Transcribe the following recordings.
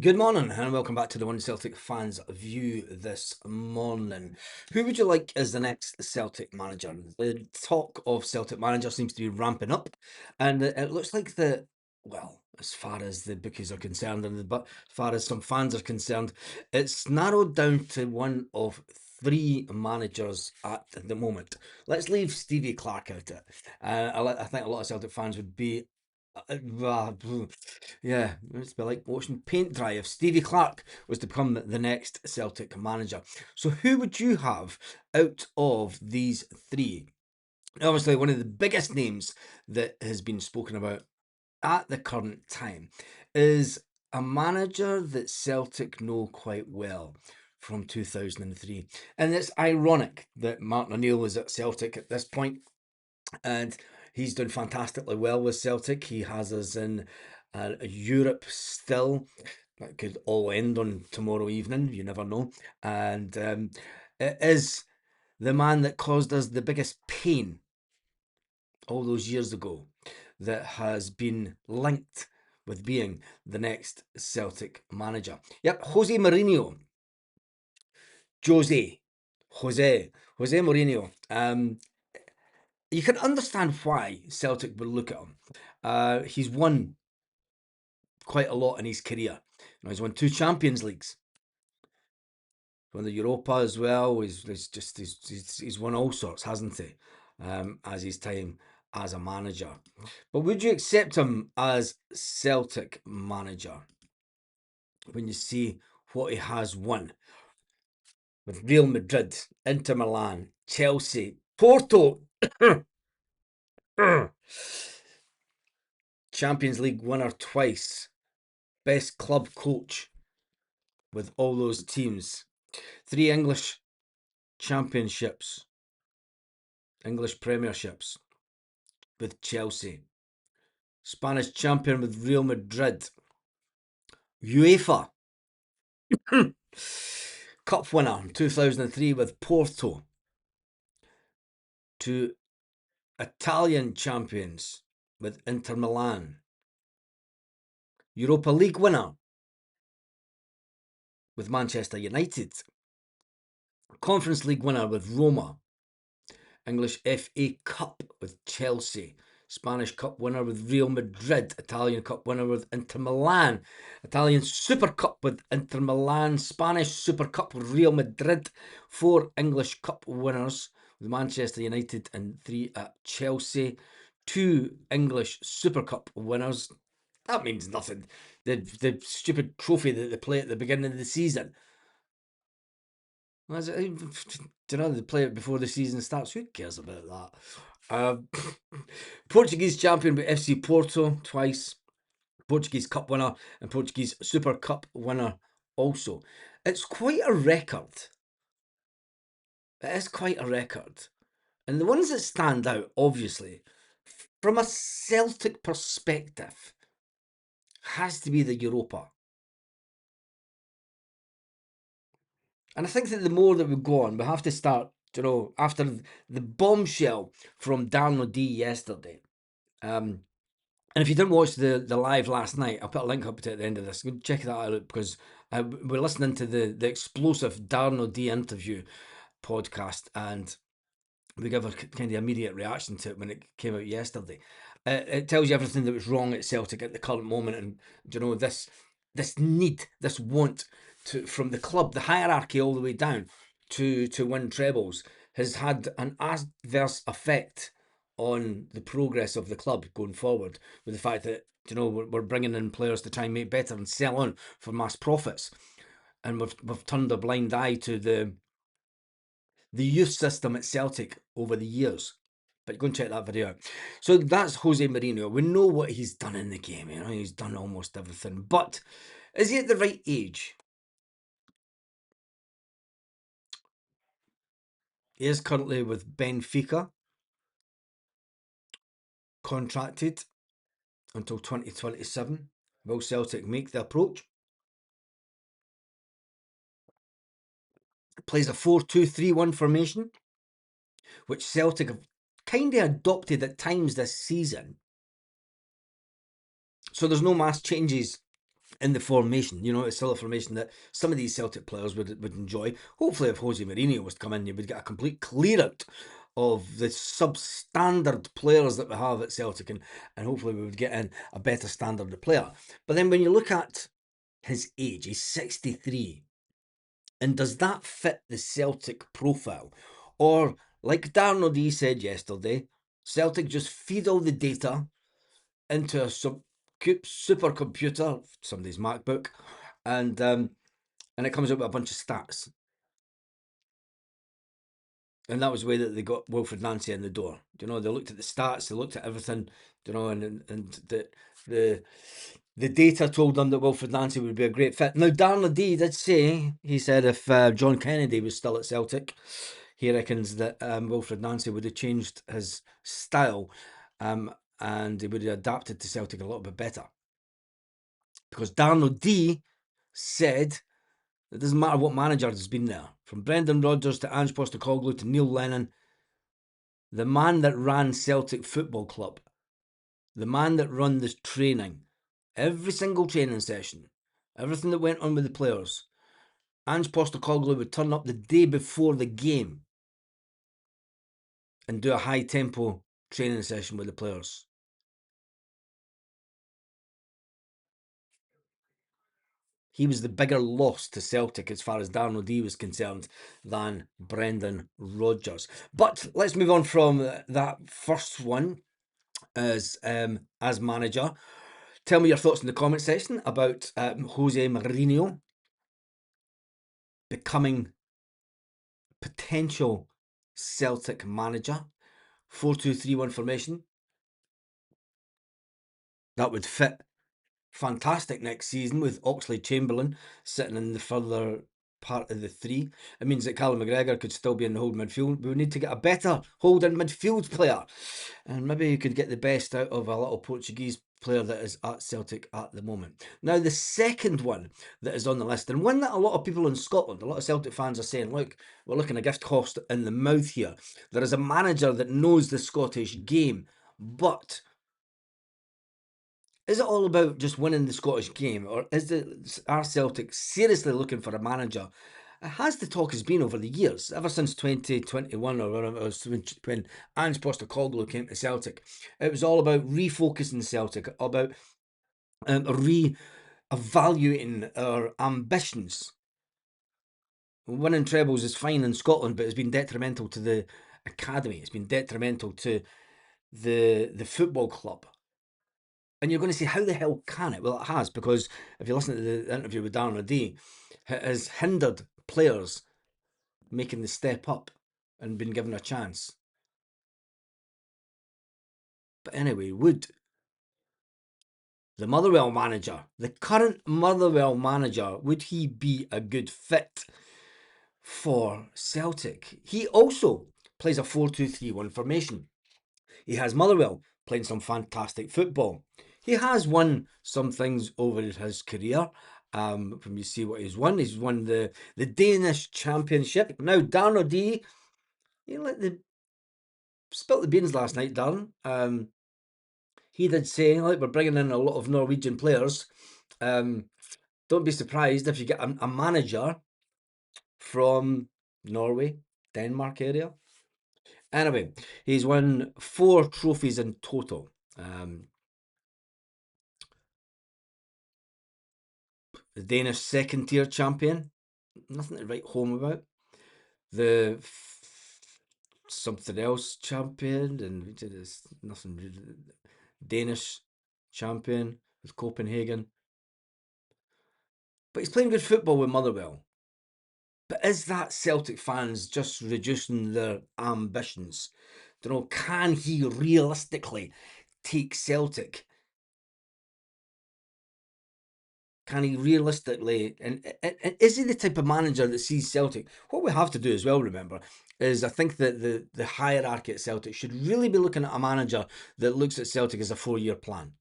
Good morning and welcome back to the One Celtic Fans View this morning. Who would you like as the next Celtic manager? The talk of Celtic manager seems to be ramping up, and it looks like as far as the bookies are concerned, but as far as some fans are concerned, it's narrowed down to one of three managers at the moment. Let's leave Stevie Clark out of it. I think a lot of Celtic fans would be yeah, it's be like watching paint dry if Stevie Clark was to become the next Celtic manager. So, who would you have out of these three? Obviously, one of the biggest names that has been spoken about at the current time is a manager that Celtic know quite well from 2003. And it's ironic that Martin O'Neill is at Celtic at this point and he's done fantastically well with Celtic. He has us in Europe still. That could all end on tomorrow evening. You never know. And it is the man that caused us the biggest pain all those years ago that has been linked with being the next Celtic manager. Yep, Jose Mourinho. Jose Mourinho. You can understand why Celtic would look at him. He's won quite a lot in his career. He's won 2 Champions Leagues, won the Europa as well. He's won all sorts, hasn't he? As his time as a manager. But would you accept him as Celtic manager when you see what he has won with Real Madrid, Inter Milan, Chelsea, Porto? Champions League winner twice, best club coach with all those teams, 3 English championships, English premierships with Chelsea, Spanish champion with Real Madrid, UEFA Cup winner in 2003 with Porto, 2 Italian champions with Inter Milan, Europa League winner with Manchester United, Conference League winner with Roma, English FA Cup with Chelsea, Spanish Cup winner with Real Madrid, Italian Cup winner with Inter Milan, Italian Super Cup with Inter Milan, Spanish Super Cup with Real Madrid, 4 English Cup winners with Manchester United and 3 at Chelsea, 2 English Super Cup winners. That means nothing. The stupid trophy that they play at the beginning of the season. Do you know they play it before the season starts? Who cares about that? Portuguese champion with FC Porto twice, Portuguese Cup winner and Portuguese Super Cup winner also. It's quite a record. It is quite a record. And the ones that stand out, obviously, from a Celtic perspective, has to be the Europa. And I think that the more that we go on, we have to start, after the bombshell from Darren O'Dea yesterday. And if you didn't watch the live last night, I'll put a link up to it at the end of this. Go check that out because we're listening to the explosive Darren O'Dea interview podcast, and we give a kind of immediate reaction to it when it came out yesterday. It tells you everything that was wrong at Celtic at the current moment, and this need, this want to from the club, the hierarchy all the way down to win trebles has had an adverse effect on the progress of the club going forward. With the fact that we're bringing in players to try and make better and sell on for mass profits, and we've turned a blind eye to the youth system at Celtic over the years. But go and check that video out. So that's Jose Mourinho. We know what he's done in the game. He's done almost everything. But is he at the right age? He is currently with Benfica, contracted until 2027. Will Celtic make the approach? Plays a 4-2-3-1 formation, which Celtic have kind of adopted at times this season. So there's no mass changes in the formation. You know, it's still a formation that some of these Celtic players would enjoy. Hopefully, if Jose Mourinho was to come in, you would get a complete clear out of the substandard players that we have at Celtic, and hopefully we would get in a better standard of player. But then when you look at his age, he's 63. And does that fit the Celtic profile? Or, like Darren O'Dea said yesterday, Celtic just feed all the data into a supercomputer, somebody's MacBook, and it comes up with a bunch of stats. And that was the way that they got Wilfred Nancy in the door. You know, they looked at the stats, they looked at everything, you know, and the data told them that Wilfred Nancy would be a great fit. Now, Darren O'Dea did say, he said if John Kennedy was still at Celtic, he reckons that Wilfred Nancy would have changed his style and he would have adapted to Celtic a little bit better. Because Darren O'Dea said it doesn't matter what manager has been there, from Brendan Rodgers to Ange Postecoglou to Neil Lennon, the man that ran Celtic Football Club, the man that run this training, every single training session, everything that went on with the players, Ange Postecoglou would turn up the day before the game and do a high tempo training session with the players. He was the bigger loss to Celtic as far as Darren O'Dea was concerned than Brendan Rodgers. But let's move on from that first one as manager. Tell me your thoughts in the comment section about Jose Mourinho becoming potential Celtic manager. 4-2-3-1 formation. That would fit fantastic next season with Oxlade-Chamberlain sitting in the further part of the three. It means that Callum McGregor could still be in the hold midfield. We would need to get a better holding midfield player. And maybe you could get the best out of a little Portuguese player that is at Celtic at the moment. Now, the second one that is on the list, and one that a lot of people in Scotland, a lot of Celtic fans are saying, look, we're looking a gift horse in the mouth here. There is a manager that knows the Scottish game, but is it all about just winning the Scottish game, or are Celtic seriously looking for a manager? Has the talk has been over the years, ever since 2021 or whatever it was, when Ange Postecoglou came to Celtic. It was all about refocusing Celtic, about re-evaluating our ambitions. Winning trebles is fine in Scotland, but it's been detrimental to the academy. It's been detrimental to the football club. And you're going to say, how the hell can it? Well, it has, because if you listen to the interview with Darren O'Dea, it has hindered players making the step up and been given a chance. But anyway, would the Motherwell manager, the current Motherwell manager, would he be a good fit for Celtic? He also plays a 4-2-3-1 formation. He has Motherwell playing some fantastic football. He has won some things over his career. When you see what he's won the Danish Championship. Now, Darren O'Dea, you let the spilt the beans last night, Darren. He did say, like, we're bringing in a lot of Norwegian players. Don't be surprised if you get a manager from Norway, Denmark area. Anyway, he's won 4 trophies in total. The Danish second tier champion, nothing to write home about. The something else champion, and nothing really. Danish champion with Copenhagen. But he's playing good football with Motherwell. But is that Celtic fans just reducing their ambitions? You know, can he realistically take Celtic? Can he realistically, and is he the type of manager that sees Celtic? What we have to do as well, remember, is I think that the hierarchy at Celtic should really be looking at a manager that looks at Celtic as a 4-year plan.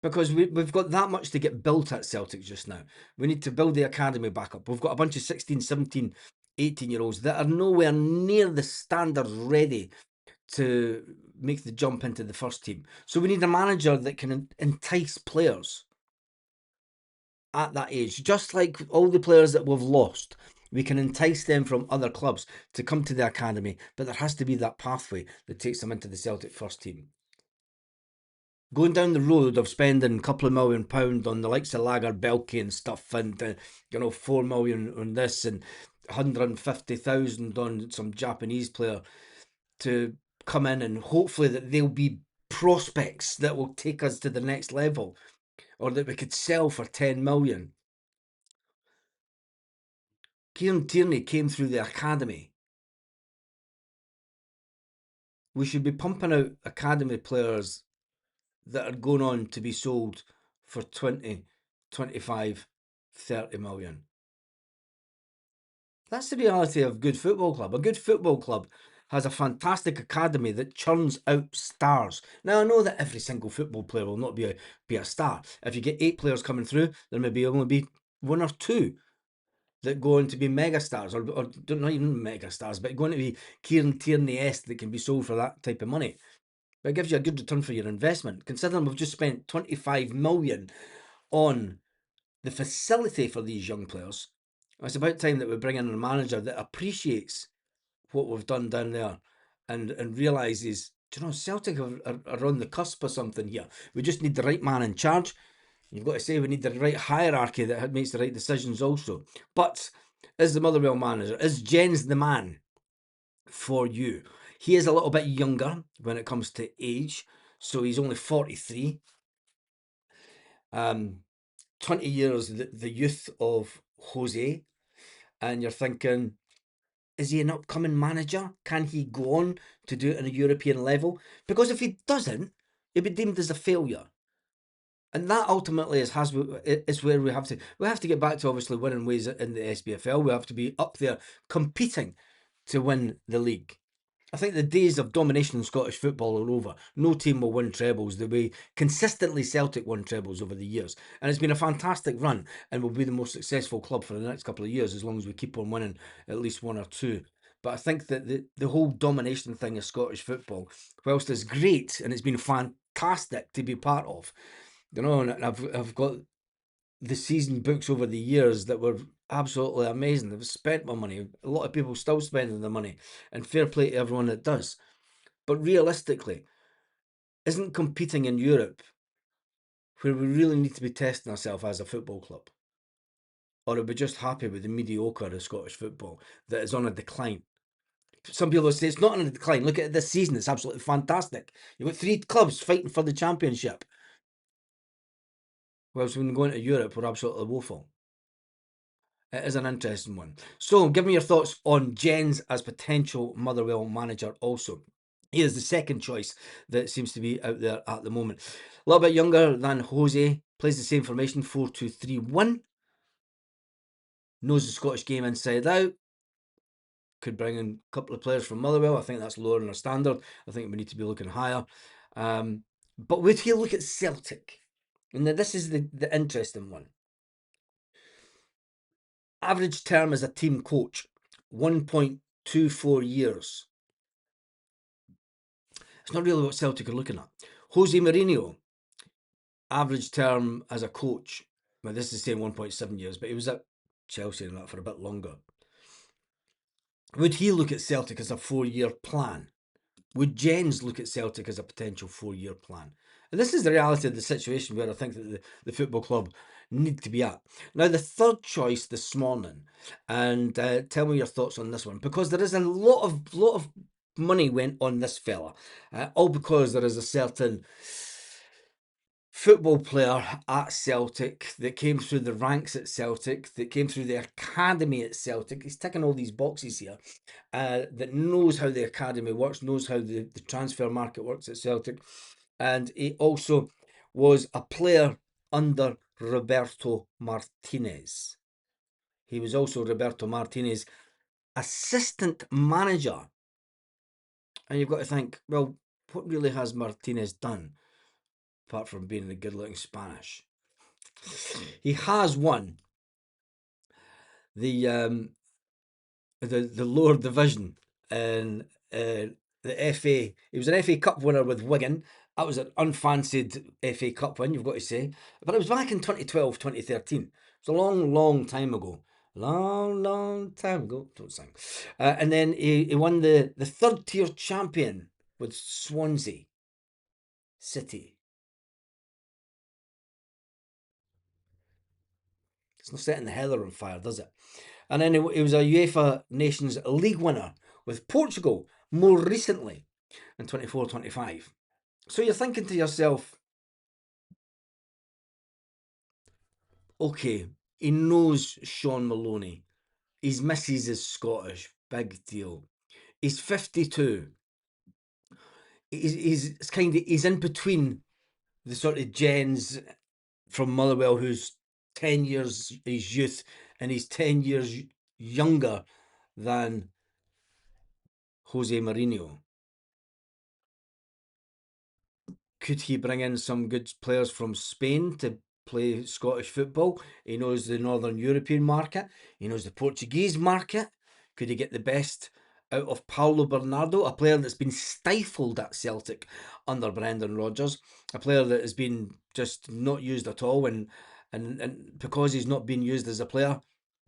Because we've got that much to get built at Celtic just now. We need to build the academy back up. We've got a bunch of 16, 17, 18-year-olds that are nowhere near the standards ready to make the jump into the first team. So we need a manager that can entice players. at that age, just like all the players that we've lost. We can entice them from other clubs to come to the academy, but there has to be that pathway that takes them into the Celtic first team. Going down the road of spending a couple of £1 million on the likes of Lager and stuff, and 4 million on this and 150,000 on some Japanese player to come in, and hopefully that they'll be prospects that will take us to the next level, or that we could sell for 10 million. Kieran Tierney came through the academy. We should be pumping out academy players that are going on to be sold for 20, 25, 30 million. That's the reality of a good football club. A good football club has a fantastic academy that churns out stars. Now, I know that every single football player will not be a star. If you get 8 players coming through, there may be only be 1 or 2 that go on to be mega stars, or not even mega stars, but going to be Kieran Tierney-esque that can be sold for that type of money. But it gives you a good return for your investment. Considering we've just spent 25 million on the facility for these young players, it's about time that we bring in a manager that appreciates what we've done down there and realises, do you know, Celtic are on the cusp of something here. We just need the right man in charge. You've got to say we need the right hierarchy that makes the right decisions also. But is the Motherwell manager, is Jens the man for you? He is a little bit younger when it comes to age, so he's only 43. 20 years the youth of Jose, and you're thinking, is he an upcoming manager? Can he go on to do it on a European level? Because if he doesn't, he'll be deemed as a failure. And that ultimately is where we have to get back to obviously winning ways in the SPFL. We have to be up there competing to win the league. I think the days of domination in Scottish football are over. No team will win trebles the way consistently Celtic won trebles over the years. And it's been a fantastic run and will be the most successful club for the next couple of years as long as we keep on winning at least 1 or 2. But I think that the whole domination thing of Scottish football, whilst it's great and it's been fantastic to be part of, and I've got the season books over the years that were absolutely amazing. They've spent my money. A lot of people still spending the money, and fair play to everyone that does. But realistically, isn't competing in Europe where we really need to be testing ourselves as a football club? Or are we just happy with the mediocre of Scottish football that is on a decline? Some people say it's not on a decline. Look at this season, it's absolutely fantastic. You've got 3 clubs fighting for the championship. Whereas when going to Europe, we're absolutely woeful. It is an interesting one. So, give me your thoughts on Jens as potential Motherwell manager also. He is the second choice that seems to be out there at the moment. A little bit younger than Jose, plays the same formation, 4-2-3-1. Knows the Scottish game inside out. Could bring in a couple of players from Motherwell. I think that's lower than our standard. I think we need to be looking higher. But would he look at Celtic? And this is the interesting one. Average term as a team coach, 1.24 years. It's not really what Celtic are looking at. Jose Mourinho, average term as a coach. Well, this is saying 1.7 years, but he was at Chelsea and that for a bit longer. Would he look at Celtic as a 4-year plan? Would Jens look at Celtic as a potential 4-year plan? And this is the reality of the situation where I think that the football club need to be at. Now, the third choice this morning, and tell me your thoughts on this one, because there is a lot of money went on this fella, all because there is a certain football player at Celtic that came through the ranks at Celtic, that came through the academy at Celtic. He's ticking all these boxes here, that knows how the academy works, knows how the transfer market works at Celtic. And he also was a player under Roberto Martinez. He was also Roberto Martinez's assistant manager. And you've got to think, well, what really has Martinez done apart from being the good-looking Spanish? He has won the lower division in the FA. He was an FA Cup winner with Wigan, That was an unfancied FA Cup win, you've got to say. But it was back in 2012, 2013. It's a long, long time ago. Long, long time ago. Don't sing. And then he won the third tier champion with Swansea City. It's not setting the heather on fire, does it? And then he was a UEFA Nations League winner with Portugal more recently in 24-25. So you're thinking to yourself, okay, he knows Sean Maloney. His missus is Scottish. Big deal. He's 52. He's in between the sort of gens from Motherwell who's 10 years his youth, and he's 10 years younger than Jose Mourinho. Could he bring in some good players from Spain to play Scottish football? He knows the Northern European market. He knows the Portuguese market. Could he get the best out of Paulo Bernardo, a player that's been stifled at Celtic under Brendan Rodgers, a player that has been just not used at all, and because he's not been used as a player,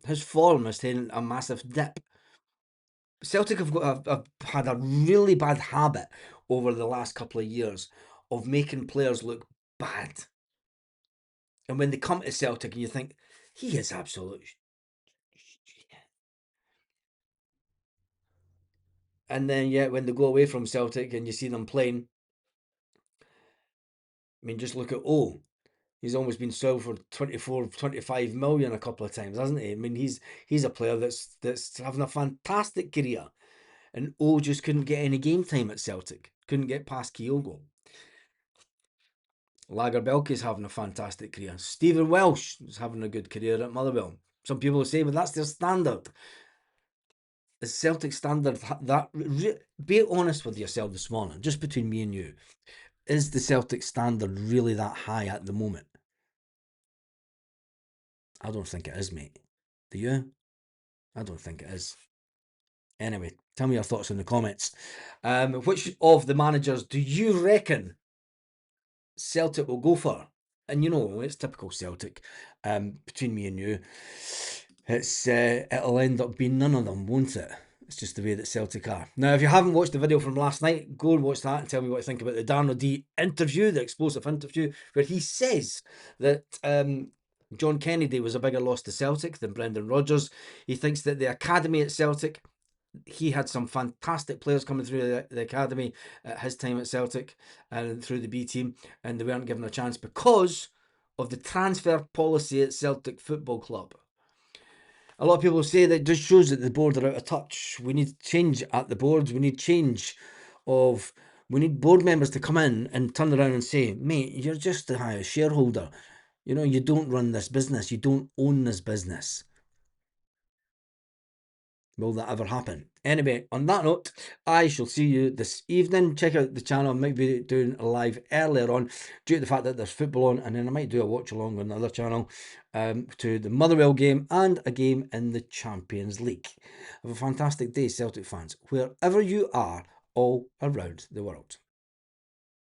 his form has taken a massive dip. Celtic have had a really bad habit over the last couple of years of making players look bad. And when they come to Celtic and you think, he is absolute shit. And then yet when they go away from Celtic and you see them playing, I mean, just look at he's almost been sold for 24, 25 million a couple of times, hasn't he? I mean, he's a player that's having a fantastic career. And just couldn't get any game time at Celtic. Couldn't get past Kyogo. Lagerbielke's having a fantastic career. Stephen Welsh is having a good career at Motherwell. Some people say, but that's their standard. The Celtic standard, be honest with yourself this morning, just between me and you. Is the Celtic standard really that high at the moment? I don't think it is, mate. Do you? I don't think it is. Anyway, tell me your thoughts in the comments. Which of the managers do you reckon Celtic will go for? And it's typical Celtic. Between me and you, it'll end up being none of them, won't it? It's just the way that Celtic are. Now, if you haven't watched the video from last night, go and watch that and tell me what you think about the Darren O'Dea interview, the explosive interview, where he says that John Kennedy was a bigger loss to Celtic than Brendan Rodgers. He thinks that the academy at Celtic, he had some fantastic players coming through the academy at his time at Celtic and through the B team, and they weren't given a chance because of the transfer policy at Celtic Football Club. A lot of people say that just shows that the board are out of touch. We need change at the boards. We need we need board members to come in and turn around and say, mate, you're just the highest shareholder. You don't run this business. You don't own this business. Will that ever happen? Anyway, on that note, I shall see you this evening. Check out the channel. I might be doing a live earlier on due to the fact that there's football on, and then I might do a watch along on the other channel to the Motherwell game and a game in the Champions League. Have a fantastic day, Celtic fans, wherever you are all around the world.